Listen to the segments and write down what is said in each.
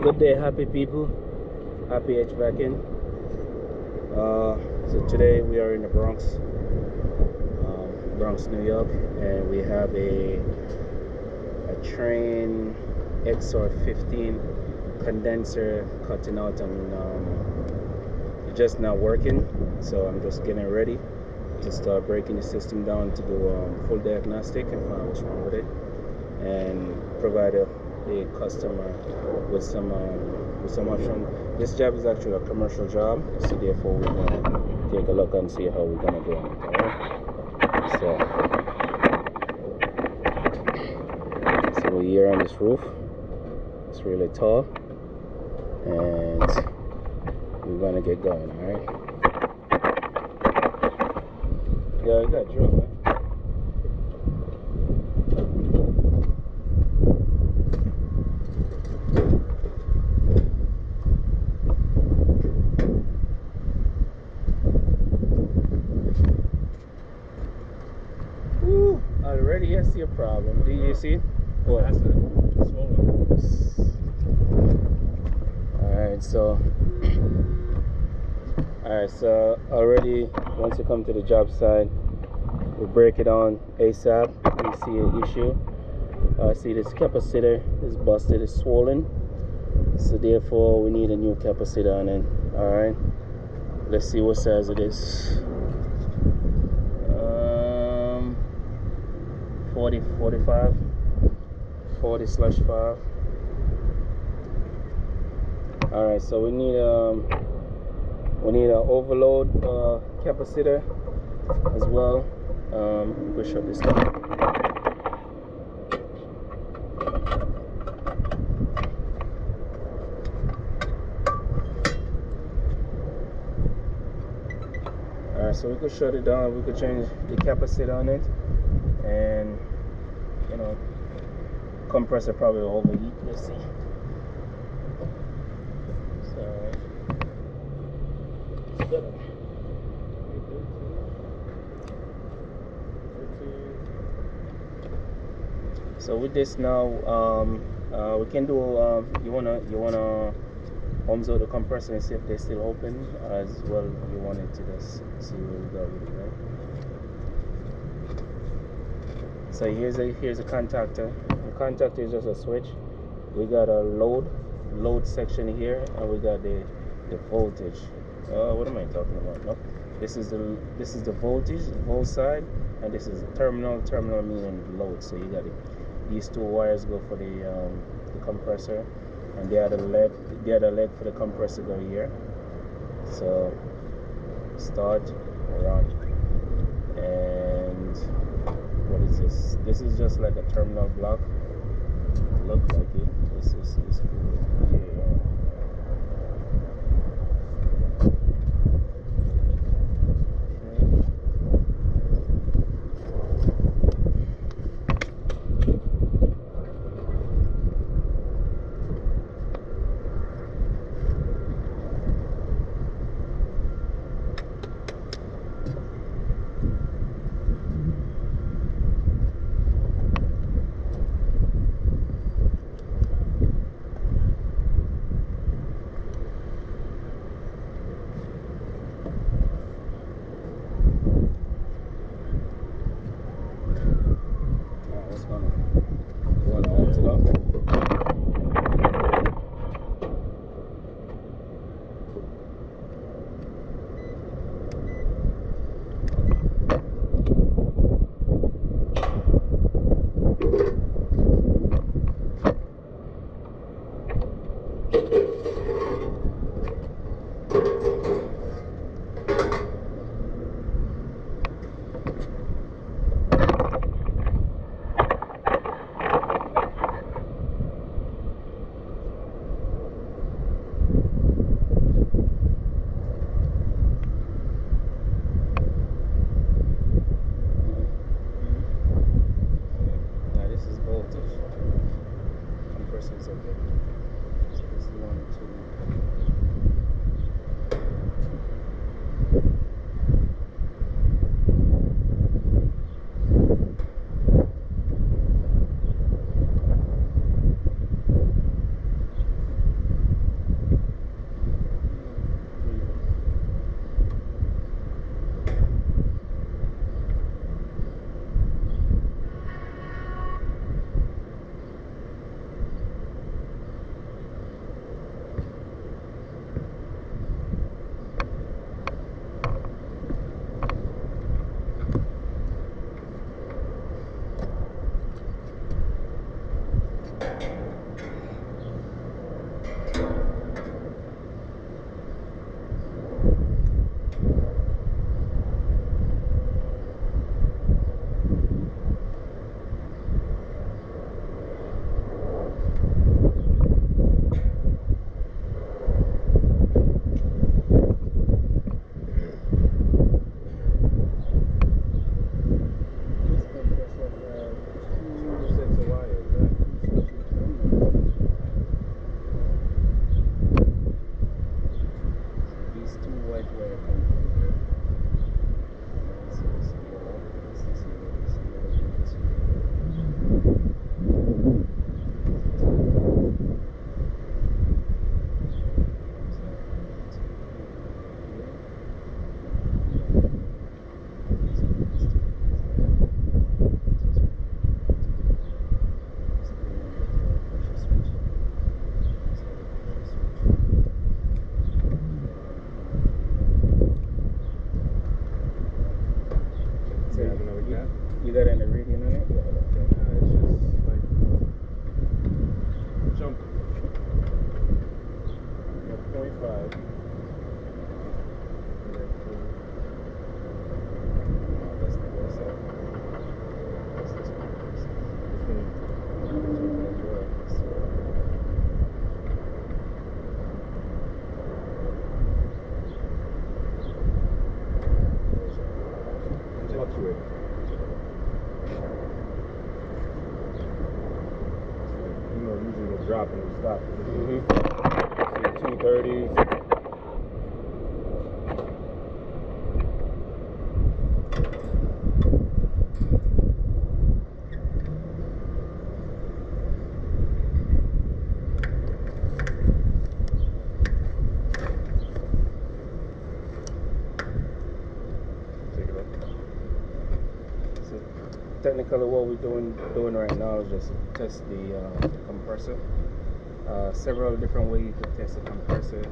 Good day, happy people, happy HVACing. So today we are in the Bronx, New York, and we have a train XR15 condenser cutting out, and it's just not working. So I'm just getting ready to start breaking the system down to do full diagnostic and find what's wrong with it, and provide the customer with some option. This job is actually a commercial job, so therefore we're gonna take a look and see how we're gonna do it. Alright. So we're here on this roof. It's really tall, and we're gonna get going. Alright. Yeah, I got drill, man. Already I see a problem. Do you see? What? That's it. Alright, so already once you come to the job site, we break it down ASAP. You see an issue. See this capacitor is busted, it's swollen. So therefore we need a new capacitor on it. Alright. Let's see what size it is. 40/5. Alright, so we need an overload capacitor as well. We'll shut this down. Alright, so we could shut it down. We could change the capacitor on it, and you know, compressor probably will overheat. Let's see. So with this now, we can do. You wanna arms out the compressor and see if they're still open, as well. You want it to just see where we go with it, right? So here's a contactor. The contactor is just a switch. We got a load section here, and we got the voltage. What am I talking about? Nope. This is the voltage, the volt side, and this is the terminal meaning load. So you got these two wires go for the compressor, and the other leg for the compressor go here. So start, run, and what is this? This is just like a terminal block. Looks like it. This is cool. drop and you stop. Mm-hmm. 230. Technically, what we're doing right now is just test the compressor. Several different ways you could test the compressor.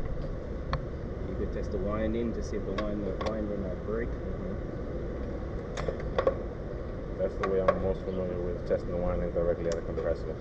You could test the winding to see if the winding might break. That's the way I'm most familiar with, testing the winding directly at a compressor.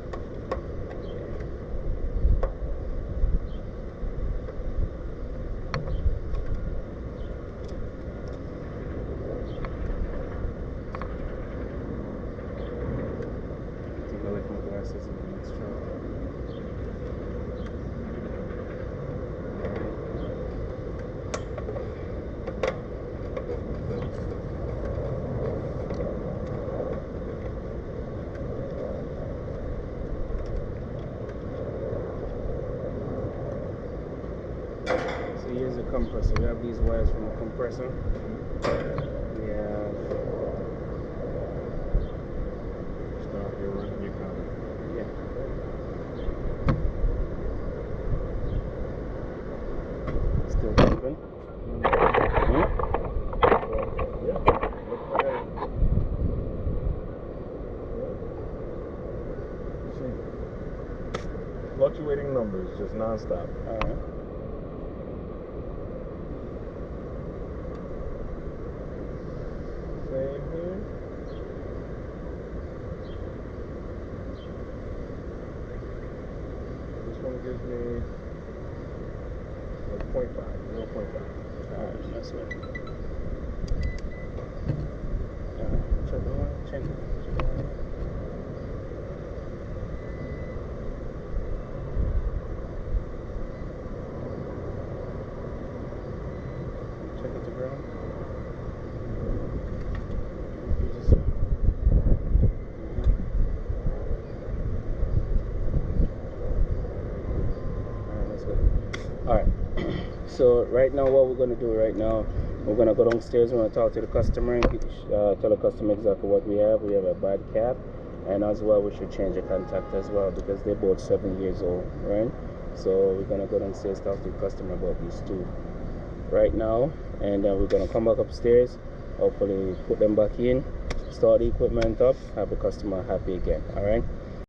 So here's the compressor. We have these wires from the compressor. We have. Start here running your counter. Yeah. Still pumping. Yeah. See, fluctuating numbers, just non-stop. Alright. Same here. This one gives me 0.5. Alright, that's right. Check the one, check it. Check it to ground. Alright, so right now what we're going to do right now, we're going to go downstairs. We're going to talk to the customer and tell the customer exactly what we have. We have a bad cap, and as well we should change the contact as well because they're both 7 years old, right? So we're going to go downstairs, talk to the customer about these two right now, and then we're going to come back upstairs, hopefully put them back in, start the equipment up, have the customer happy again. Alright.